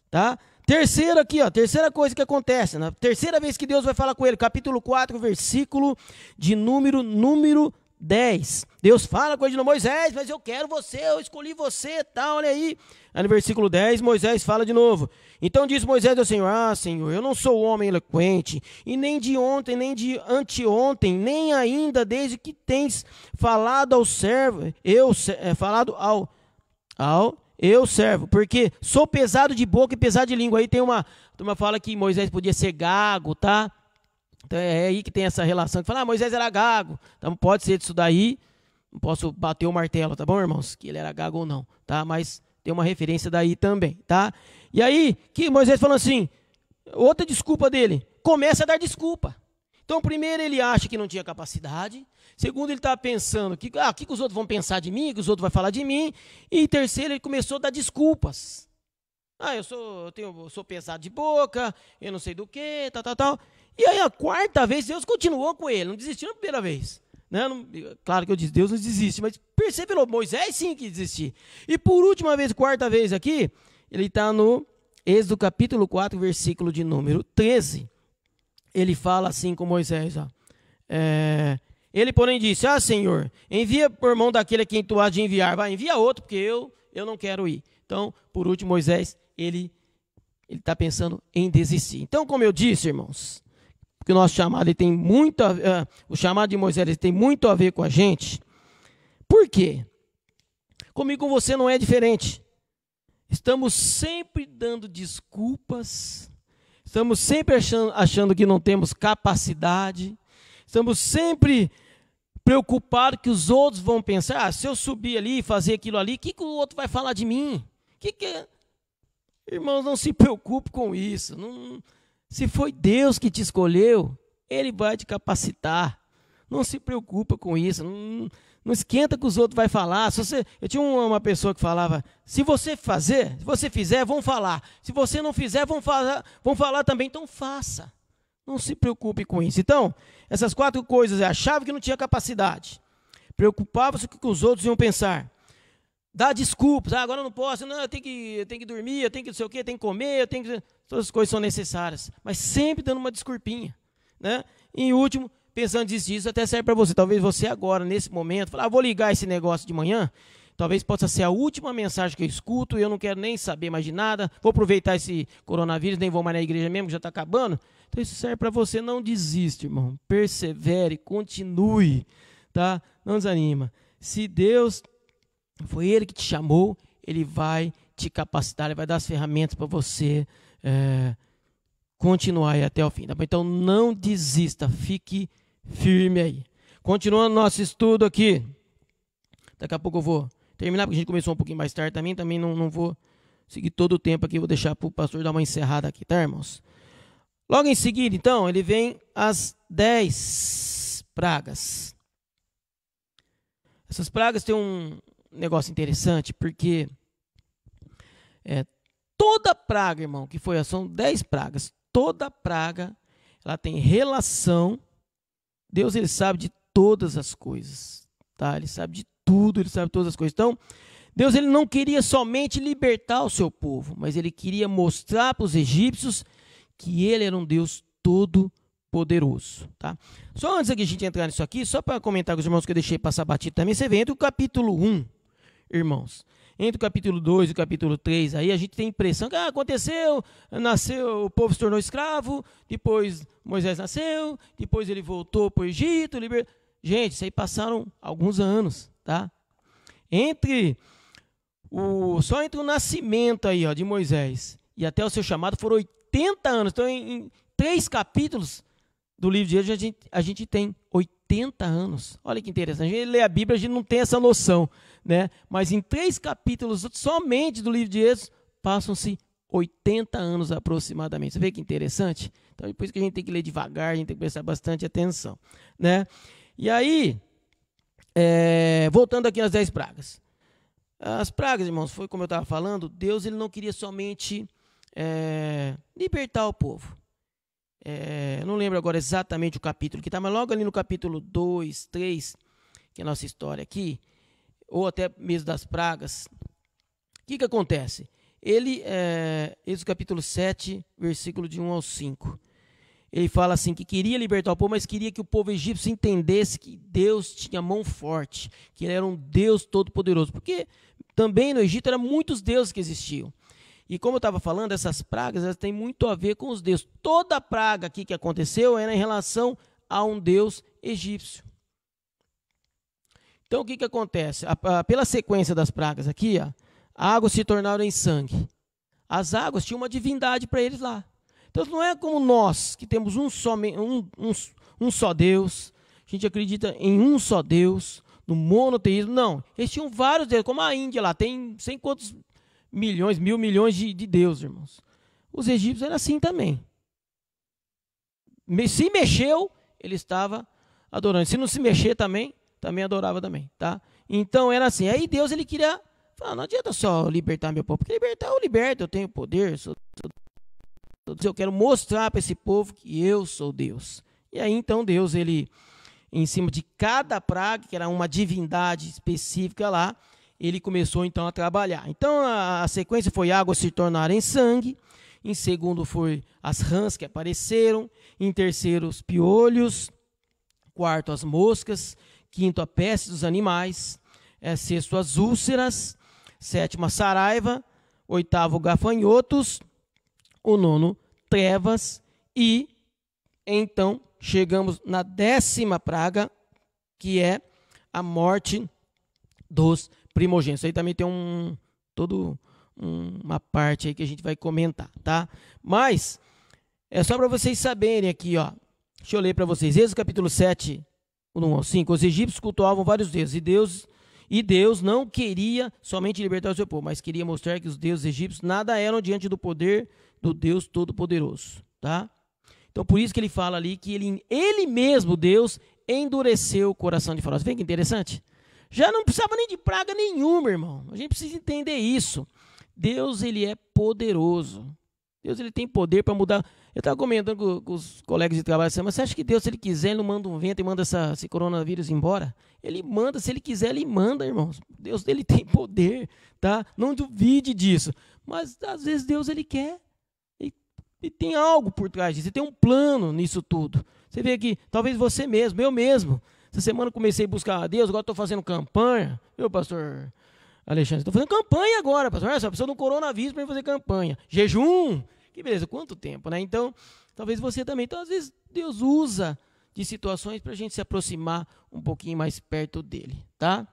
[SPEAKER 1] Tá? Terceira aqui, ó, terceira coisa que acontece, na terceira vez que Deus vai falar com ele, capítulo 4, versículo de número 10. Deus fala com ele de novo, Moisés, mas eu quero você, eu escolhi você, tá, olha aí. Aí no versículo 10, Moisés fala de novo. Então diz Moisés ao Senhor, Senhor, eu não sou homem eloquente, e nem de ontem, nem de anteontem, nem ainda desde que tens falado ao servo, eu servo, porque sou pesado de boca e pesado de língua. Aí tem uma fala que Moisés podia ser gago, tá? Então é aí que tem essa relação. Que fala, Moisés era gago. Então pode ser disso daí. Não posso bater o martelo, tá bom, irmãos? Que ele era gago ou não, tá? Mas tem uma referência daí também, tá? E aí, que Moisés falando assim, outra desculpa dele, começa a dar desculpa. Então, primeiro, ele acha que não tinha capacidade. Segundo, ele estava pensando, o que os outros vão pensar de mim, o que os outros vão falar de mim. E terceiro, ele começou a dar desculpas. Eu sou pesado de boca, eu não sei do que, tal. E aí, a quarta vez, Deus continuou com ele, não desistiu na primeira vez. Né? Claro que eu disse, Deus não desiste, mas percebeu, Moisés sim que desistiu. E por última vez, quarta vez aqui, ele está no Êxodo capítulo 4, versículo de número 13. Ele fala assim com Moisés, ó. Ele, porém, disse, Senhor, envia por mão daquele a quem tu hás de enviar. Vai, envia outro, porque eu não quero ir. Então, por último, Moisés, ele está pensando em desistir. Então, como eu disse, irmãos, que o nosso chamado, ele tem muito o chamado de Moisés, ele tem muito a ver com a gente. Por quê? Comigo, com você, não é diferente. Estamos sempre dando desculpas, estamos sempre achando que não temos capacidade, estamos sempre preocupados que os outros vão pensar, se eu subir ali e fazer aquilo ali, o que o outro vai falar de mim? Irmãos, não se preocupe com isso. Se foi Deus que te escolheu, Ele vai te capacitar. Não se preocupa com isso. Não esquenta que os outros vão falar. Eu tinha uma pessoa que falava, se você fizer, vão falar. Se você não fizer, vão falar também. Então faça. Não se preocupe com isso. Então, essas 4 coisas. Achava que não tinha capacidade. Preocupava-se com o que os outros iam pensar. Dá desculpas. Agora eu não posso. Não, eu tenho que dormir, eu tenho que não sei o quê, eu tenho que comer, todas as coisas são necessárias. Mas sempre dando uma desculpinha. Né? E em último, pensando nisso, até serve para você. Talvez você agora, nesse momento, falar, vou ligar esse negócio de manhã. Talvez possa ser a última mensagem que eu escuto, eu não quero nem saber mais de nada. Vou aproveitar esse coronavírus, nem vou mais na igreja mesmo, que já está acabando. Então isso serve para você. Não desiste, irmão. Persevere, continue. Tá? Não desanima. Se Deus foi Ele que te chamou, Ele vai te capacitar, Ele vai dar as ferramentas para você continuar aí até o fim. Tá? Então não desista, fique firme aí. Continuando nosso estudo aqui. Daqui a pouco eu vou terminar, porque a gente começou um pouquinho mais tarde também não vou seguir todo o tempo aqui, vou deixar para o pastor dar uma encerrada aqui, tá, irmãos? Logo em seguida, então, ele vem as 10 pragas. Essas pragas têm um negócio interessante, porque toda praga, irmão, que foi, são 10 pragas, toda praga, ela tem relação. Deus, Ele sabe de todas as coisas, tá? Ele sabe de tudo, Ele sabe de todas as coisas. Então, Deus, Ele não queria somente libertar o seu povo, mas Ele queria mostrar para os egípcios que Ele era um Deus todo-poderoso, tá? Só antes de a gente entrar nisso aqui, só para comentar com os irmãos que eu deixei passar batido também, você vê entre o capítulo 1, irmãos, entre o capítulo 2 e o capítulo 3, aí a gente tem a impressão que aconteceu, nasceu, o povo se tornou escravo, depois Moisés nasceu, depois ele voltou para o Egito, Gente, isso aí passaram alguns anos, tá? Só entre o nascimento aí, de Moisés e até o seu chamado foram 80 anos. Então, em 3 capítulos do livro de Êxodo, a gente tem 80 anos. Olha que interessante. A gente lê a Bíblia, a gente não tem essa noção, né? Mas em 3 capítulos somente do livro de Êxodo, passam-se 80 anos aproximadamente. Você vê que interessante? Então, depois que a gente tem que ler devagar, a gente tem que prestar bastante atenção, né? E aí, voltando aqui às 10 pragas. As pragas, irmãos, foi como eu estava falando, Deus, Ele não queria somente libertar o povo. Eu não lembro agora exatamente o capítulo que está, mas logo ali no capítulo 2, 3, que é a nossa história aqui, ou até mesmo das pragas, o que acontece? Esse capítulo 7, versículo de 1 ao 5. Ele fala assim, que queria libertar o povo, mas queria que o povo egípcio entendesse que Deus tinha mão forte, que Ele era um Deus todo-poderoso, porque também no Egito eram muitos deuses que existiam. E como eu estava falando, essas pragas, elas têm muito a ver com os deuses. Toda praga aqui que aconteceu era em relação a um deus egípcio. Então o que acontece? Pela sequência das pragas aqui, a água se tornaram em sangue. As águas tinham uma divindade para eles lá. Então não é como nós, que temos um só Deus, a gente acredita em um só Deus, no monoteísmo. Não, eles tinham vários deuses, como a Índia lá, tem sei quantos milhões, 1.000 milhões de deuses, irmãos. Os egípcios eram assim também. Se mexeu, ele estava adorando. Se não se mexer também adorava também, tá? Então era assim. Aí Deus, Ele queria falar, não adianta só libertar meu povo, porque libertar eu liberto, eu tenho poder, eu quero mostrar para esse povo que eu sou Deus. E aí então Deus, Ele, em cima de cada praga, que era uma divindade específica lá, Ele começou então a trabalhar. Então a sequência foi água se tornar em sangue, em segundo foi as rãs que apareceram, em terceiro os piolhos, quarto as moscas, quinto a peste dos animais, sexto as úlceras, sétimo a saraiva, oitavo gafanhotos, o nono trevas, e então chegamos na 10ª praga, que é a morte dos primogênitos. Aí também tem todo uma parte aí que a gente vai comentar, tá? Mas é só para vocês saberem aqui, ó. Deixa eu ler para vocês. Êxodo capítulo 7, 1 ao 5. Os egípcios cultuavam vários deuses, e Deus não queria somente libertar o seu povo, mas queria mostrar que os deuses egípcios nada eram diante do poder do Deus Todo-Poderoso, tá? Então, por isso que ele fala ali que ele mesmo, Deus, endureceu o coração de Faraó. Você vê que interessante? Já não precisava nem de praga nenhuma, irmão. A gente precisa entender isso. Deus, ele é poderoso. Deus, ele tem poder para mudar. Eu estava comentando com os colegas de trabalho assim, mas você acha que Deus, se ele quiser, ele não manda um vento e manda esse coronavírus embora? Ele manda, se ele quiser, ele manda, irmãos. Deus, ele tem poder, tá? Não duvide disso. Mas, às vezes, Deus, ele quer. E tem algo por trás disso, tem um plano nisso tudo. Você vê aqui, talvez você mesmo, eu mesmo. Essa semana eu comecei a buscar a Deus, agora estou fazendo campanha. Eu, pastor Alexandre, estou fazendo campanha agora, pastor. Só precisa de um coronavírus para fazer campanha. Jejum, que beleza, quanto tempo, né? Então, talvez você também. Então, às vezes, Deus usa de situações para a gente se aproximar um pouquinho mais perto dele, tá?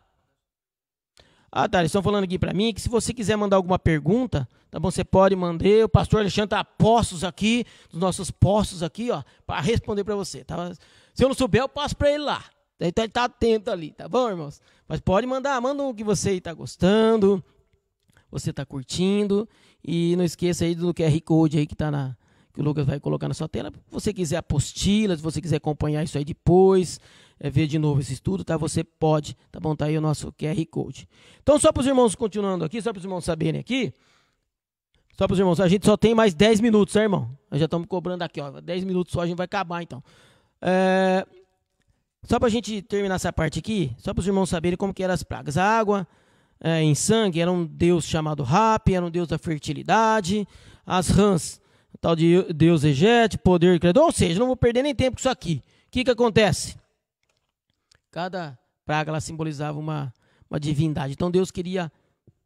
[SPEAKER 1] Ah, tá, eles estão falando aqui para mim que se você quiser mandar alguma pergunta, tá bom, você pode mandar. O pastor Alexandre está a postos aqui, dos nossos postos aqui, ó, para responder para você, tá? Se eu não souber, eu passo para ele lá. Então ele está atento ali, tá bom, irmãos? Mas pode mandar, manda o que você está gostando, você está curtindo. E não esqueça aí do QR Code aí que o Lucas vai colocar na sua tela. Se você quiser apostila, se você quiser acompanhar isso aí depois, ver de novo esse estudo, tá? Você pode, tá bom? Tá aí o nosso QR Code. Então, só para os irmãos continuando aqui, só para os irmãos saberem aqui, só para os irmãos, a gente só tem mais 10 minutos, né, irmão? Nós já estamos cobrando aqui, ó, 10 minutos só, a gente vai acabar, então. Só para a gente terminar essa parte aqui, só para os irmãos saberem como que eram as pragas. A água em sangue era um deus chamado Rapi, era um deus da fertilidade. As rãs, tal de deus Egete, poder credor. Ou seja, não vou perder nem tempo com isso aqui. O que acontece? Cada praga ela simbolizava uma divindade. Então Deus queria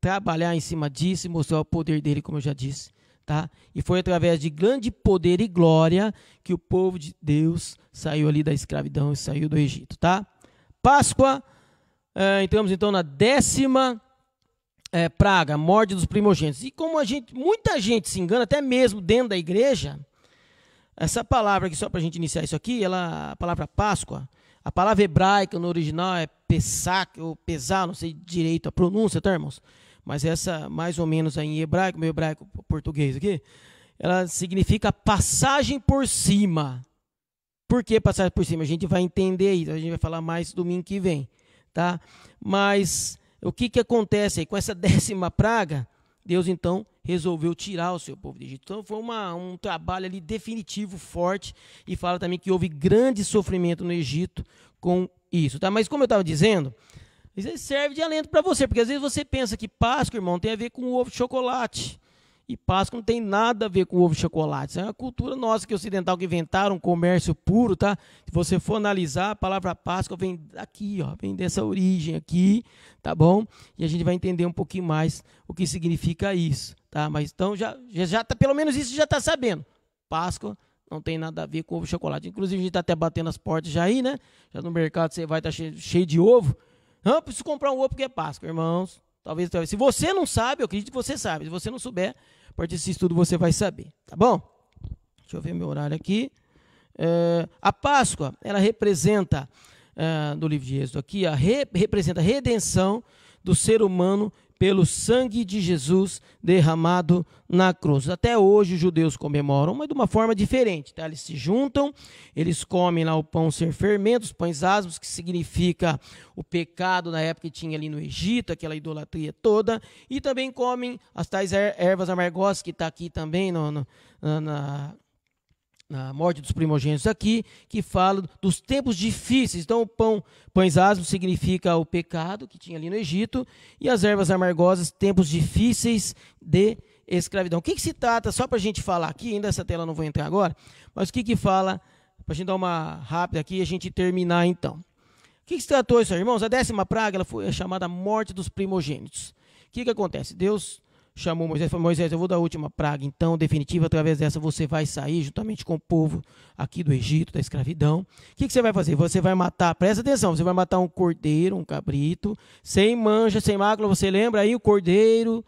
[SPEAKER 1] trabalhar em cima disso e mostrar o poder dele, como eu já disse. Tá? E foi através de grande poder e glória que o povo de Deus saiu ali da escravidão e saiu do Egito. Tá? Páscoa, entramos então na 10ª praga, morte dos primogênitos. E como muita gente se engana, até mesmo dentro da igreja, essa palavra aqui, só para a gente iniciar isso aqui, a palavra Páscoa, a palavra hebraica no original é Pesach, ou Pesar, não sei direito a pronúncia, tá, irmãos? Mas essa, mais ou menos aí em hebraico, meu hebraico português aqui, ela significa passagem por cima. Por que passagem por cima? A gente vai entender isso, a gente vai falar mais domingo que vem, tá? Mas o que acontece aí? Com essa 10ª praga, Deus então resolveu tirar o seu povo do Egito. Então foi um trabalho ali definitivo, forte, e fala também que houve grande sofrimento no Egito com isso, tá? Mas como eu estava dizendo, isso serve de alento para você, porque às vezes você pensa que Páscoa, irmão, tem a ver com o ovo de chocolate. E Páscoa não tem nada a ver com o ovo de chocolate. Isso é uma cultura nossa que ocidental que inventaram um comércio puro, tá? Se você for analisar, a palavra Páscoa vem daqui, ó, vem dessa origem aqui, tá bom? E a gente vai entender um pouquinho mais o que significa isso, tá? Mas então já tá, pelo menos isso já está sabendo. Páscoa não tem nada a ver com ovo de chocolate. Inclusive a gente está até batendo as portas já aí, né? Já no mercado você vai estar cheio de ovo. Não, preciso comprar um ovo porque é Páscoa, irmãos. Talvez. Se você não sabe, eu acredito que você sabe. Se você não souber, a partir desse estudo você vai saber, tá bom? Deixa eu ver meu horário aqui. A Páscoa, ela representa, do livro de Êxodo aqui, representa a redenção do ser humano pelo sangue de Jesus derramado na cruz. Até hoje os judeus comemoram, mas de uma forma diferente, tá? Eles se juntam, eles comem lá o pão sem fermento, os pães asmos, que significa o pecado na época que tinha ali no Egito, aquela idolatria toda, e também comem as tais ervas amargosas, que está aqui também na morte dos primogênitos aqui, que fala dos tempos difíceis. Então, pães asmos significa o pecado que tinha ali no Egito, e as ervas amargosas, tempos difíceis de escravidão. O que se trata, só para a gente falar aqui, ainda essa tela não vou entrar agora, mas o que fala, para a gente dar uma rápida aqui e a gente terminar então. O que se tratou isso aí, irmãos? A 10ª praga ela foi chamada morte dos primogênitos. O que acontece? Deus chamou Moisés e falou: Moisés, eu vou dar a última praga, então, definitiva, através dessa você vai sair juntamente com o povo aqui do Egito, da escravidão. O que você vai fazer? Você vai matar, presta atenção, você vai matar um cordeiro, um cabrito, sem mancha, sem mácula, você lembra aí o cordeiro,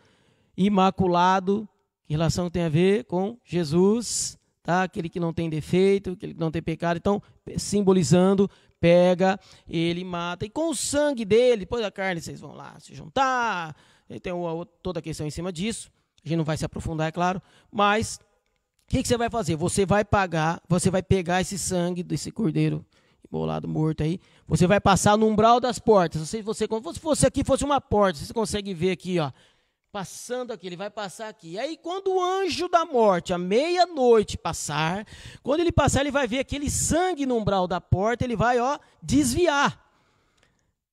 [SPEAKER 1] imaculado, que relação tem a ver com Jesus, tá? Aquele que não tem defeito, aquele que não tem pecado. Então, simbolizando, pega, ele mata, e com o sangue dele, depois da carne, vocês vão lá se juntar, tem toda a questão em cima disso, a gente não vai se aprofundar, é claro, mas o que você vai fazer? Você vai pegar esse sangue desse cordeiro imolado, morto aí, você vai passar no umbral das portas. Se fosse aqui, fosse uma porta, você consegue ver aqui, ó, passando aqui, ele vai passar aqui. E aí, quando o anjo da morte, à meia-noite, passar, quando ele passar, ele vai ver aquele sangue no umbral da porta, ele vai, ó, desviar.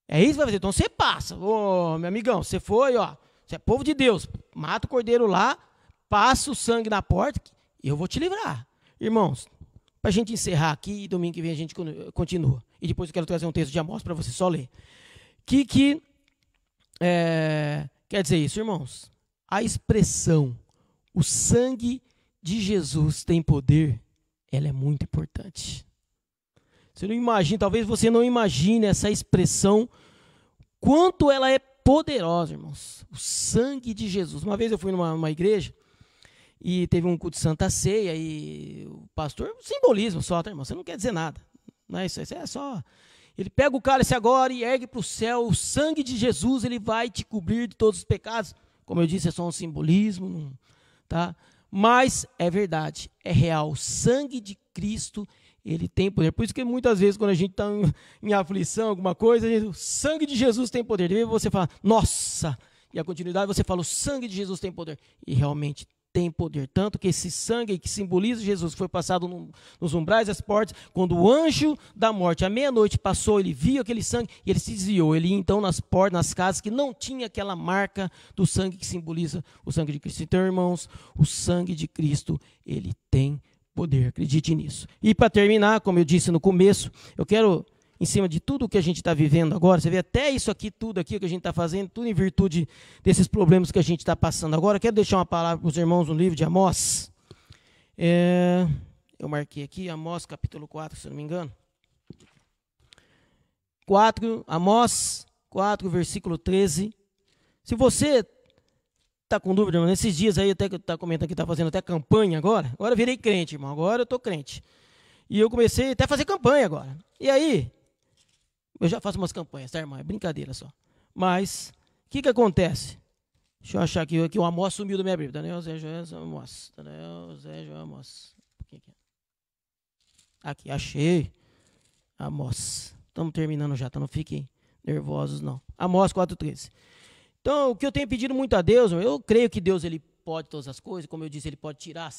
[SPEAKER 1] É isso que vai fazer. Então, você passa. Ô, meu amigão, você foi, ó, você é povo de Deus, mata o cordeiro lá, passa o sangue na porta, e eu vou te livrar. Irmãos, para a gente encerrar aqui, e domingo que vem a gente continua. E depois eu quero trazer um texto de Amós para você só ler. Quer dizer isso, irmãos? A expressão, o sangue de Jesus tem poder, ela é muito importante. Você não imagina, talvez você não imagine essa expressão, quanto ela é poderosa, irmãos. O sangue de Jesus. Uma vez eu fui numa igreja, e teve um culto de Santa Ceia, e o pastor, simbolismo só, tá, irmão? Você não quer dizer nada. Não é isso é só... Ele pega o cálice agora e ergue para o céu, o sangue de Jesus, ele vai te cobrir de todos os pecados. Como eu disse, é só um simbolismo, tá? Mas é verdade, é real. O sangue de Cristo, ele tem poder. Por isso que muitas vezes, quando a gente está em aflição, alguma coisa, o sangue de Jesus tem poder. Daí você fala, nossa! E a continuidade você fala, o sangue de Jesus tem poder. E realmente tem poder, tanto que esse sangue que simboliza Jesus foi passado nos umbrais das portas, quando o anjo da morte à meia-noite passou, ele viu aquele sangue e ele se desviou, ele ia então nas portas, nas casas que não tinha aquela marca do sangue que simboliza o sangue de Cristo. Então, irmãos, o sangue de Cristo, ele tem poder, acredite nisso. E para terminar, como eu disse no começo, eu quero, em cima de tudo que a gente está vivendo agora, você vê até isso aqui, tudo aqui que a gente está fazendo, tudo em virtude desses problemas que a gente está passando agora. Eu quero deixar uma palavra para os irmãos no livro de Amós. Eu marquei aqui, Amós capítulo 4, se eu não me engano. Amós 4, versículo 13. Se você está com dúvida, irmão, nesses dias aí, até que está comentando que está fazendo até campanha agora eu virei crente, irmão, agora eu estou crente. E eu comecei até a fazer campanha agora. E aí, eu já faço umas campanhas, tá, irmão? É brincadeira só. Mas, o que acontece? Deixa eu achar aqui o Amós sumiu da minha Bíblia. Daniel, Zé, Joel, Amós. Daniel, Zé, Joel, Amós. Aqui, achei. Amós. Estamos terminando já, então não fiquem nervosos, não. Amós 4,13. Então, o que eu tenho pedido muito a Deus, eu creio que Deus, ele pode todas as coisas. Como eu disse, ele pode tirar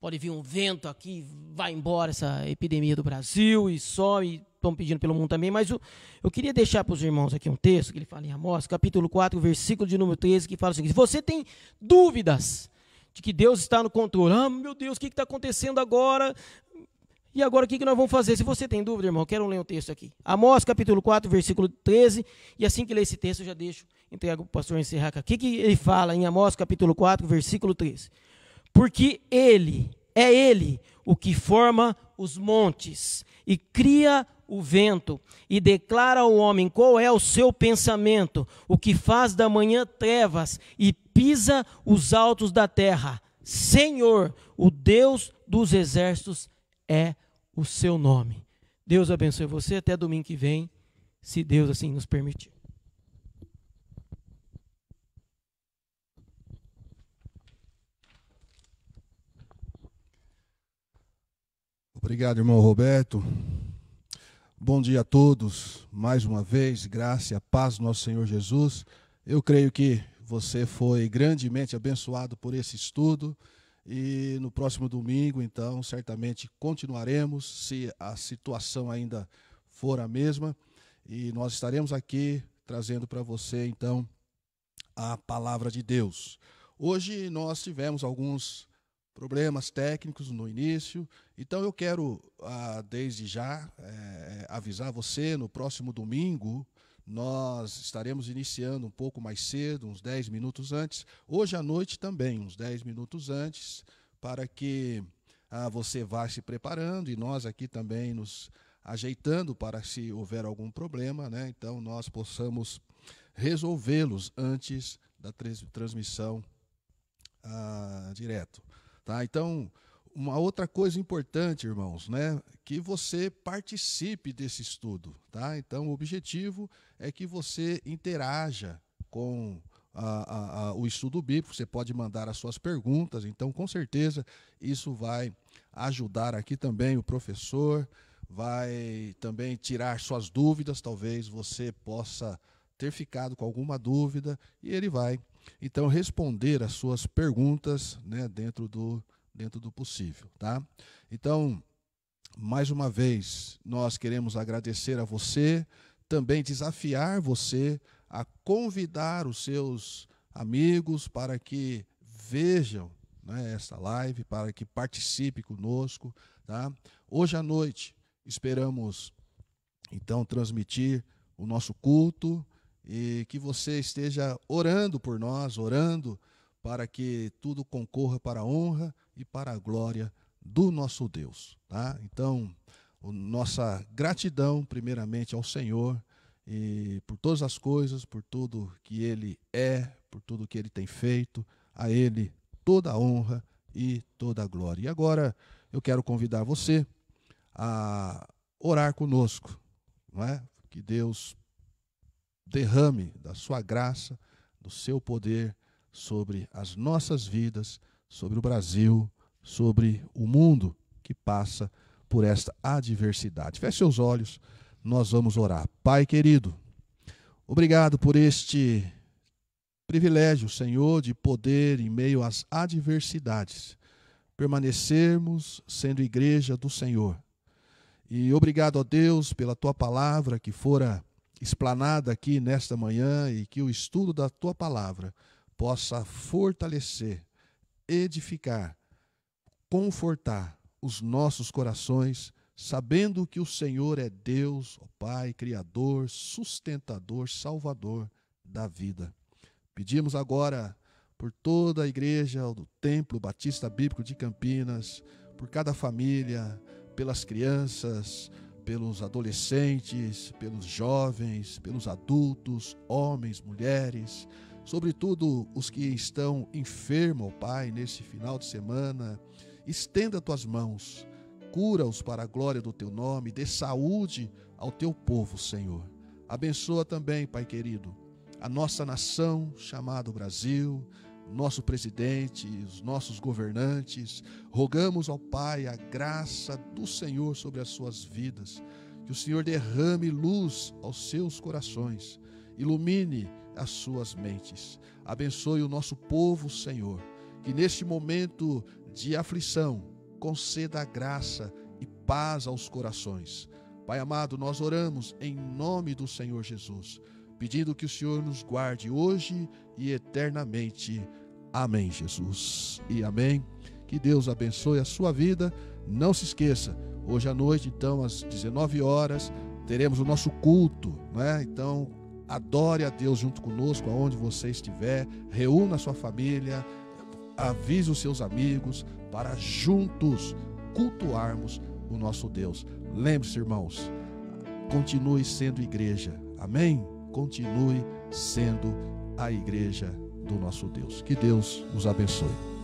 [SPEAKER 1] pode vir um vento aqui, vai embora essa epidemia do Brasil e some, estão pedindo pelo mundo também, mas eu queria deixar para os irmãos aqui um texto, que ele fala em Amós, capítulo 4, versículo de número 13, que fala o seguinte: se você tem dúvidas de que Deus está no controle, meu Deus, o que está acontecendo agora? E agora o que nós vamos fazer? Se você tem dúvida, irmão, quero ler um texto aqui. Amós, capítulo 4, versículo 13, e assim que ler esse texto, eu já entrego para o pastor encerrar aqui. O que ele fala em Amós, capítulo 4, versículo 13? Porque é ele o que forma os montes e cria o vento e declara ao homem qual é o seu pensamento, o que faz da manhã trevas e pisa os altos da terra. Senhor, o Deus dos exércitos é o seu nome. Deus abençoe você até domingo que vem, se Deus assim nos permitir.
[SPEAKER 2] Obrigado, irmão Roberto. Bom dia a todos. Mais uma vez, graça e a paz do nosso Senhor Jesus. Eu creio que você foi grandemente abençoado por esse estudo e no próximo domingo, então, certamente continuaremos, se a situação ainda for a mesma, e nós estaremos aqui trazendo para você, então, a palavra de Deus. Hoje nós tivemos alguns problemas técnicos no início, então eu quero, desde já, avisar você, no próximo domingo, nós estaremos iniciando um pouco mais cedo, uns 10 minutos antes, hoje à noite também, uns 10 minutos antes, para que você vá se preparando e nós aqui também nos ajeitando para se houver algum problema, né? Então nós possamos resolvê-los antes da transmissão direto, tá? Então, uma outra coisa importante, irmãos, né, que você participe desse estudo, tá? Então, o objetivo é que você interaja com o estudo bíblico. Você pode mandar as suas perguntas, então, com certeza, isso vai ajudar aqui também o professor, vai também tirar suas dúvidas. Talvez você possa ter ficado com alguma dúvida e ele vai, então, responder as suas perguntas, né, dentro do possível, tá? Então, mais uma vez, nós queremos agradecer a você, também desafiar você a convidar os seus amigos para que vejam, né, esta live, para que participe conosco, tá? Hoje à noite esperamos então transmitir o nosso culto e que você esteja orando por nós, orando para que tudo concorra para a honra e para a glória do nosso Deus, tá? Então, nossa gratidão primeiramente ao Senhor e por todas as coisas, por tudo que Ele é, por tudo que Ele tem feito, a Ele toda a honra e toda a glória. E agora eu quero convidar você a orar conosco, não é? Que Deus derrame da sua graça, do seu poder sobre as nossas vidas, sobre o Brasil, sobre o mundo que passa por esta adversidade. Feche seus olhos, nós vamos orar. Pai querido, obrigado por este privilégio, Senhor, de poder, em meio às adversidades, permanecermos sendo igreja do Senhor. E obrigado, ó Deus, pela tua palavra que fora explanada aqui nesta manhã e que o estudo da tua palavra possa fortalecer, edificar, confortar os nossos corações, sabendo que o Senhor é Deus, ó Pai, Criador, sustentador, Salvador da vida. Pedimos agora por toda a igreja do Templo Batista Bíblico de Campinas, por cada família, pelas crianças, pelos adolescentes, pelos jovens, pelos adultos, homens, mulheres, sobretudo os que estão enfermos, ó Pai, nesse final de semana. Estenda tuas mãos, cura-os para a glória do teu nome, dê saúde ao teu povo, Senhor. Abençoa também, Pai querido, a nossa nação chamada Brasil, nosso presidente, os nossos governantes. Rogamos ao Pai a graça do Senhor sobre as suas vidas, que o Senhor derrame luz aos seus corações, ilumine as suas mentes. Abençoe o nosso povo, Senhor, que neste momento de aflição conceda graça e paz aos corações. Pai amado, nós oramos em nome do Senhor Jesus, pedindo que o Senhor nos guarde hoje e eternamente. Amém, Jesus. E amém. Que Deus abençoe a sua vida. Não se esqueça, hoje à noite, então, às 19 horas, teremos o nosso culto, né? Então, adore a Deus junto conosco, aonde você estiver. Reúna a sua família, avise os seus amigos, para juntos cultuarmos o nosso Deus. Lembre-se, irmãos, continue sendo igreja. Amém? Continue sendo a igreja do nosso Deus. Que Deus os abençoe.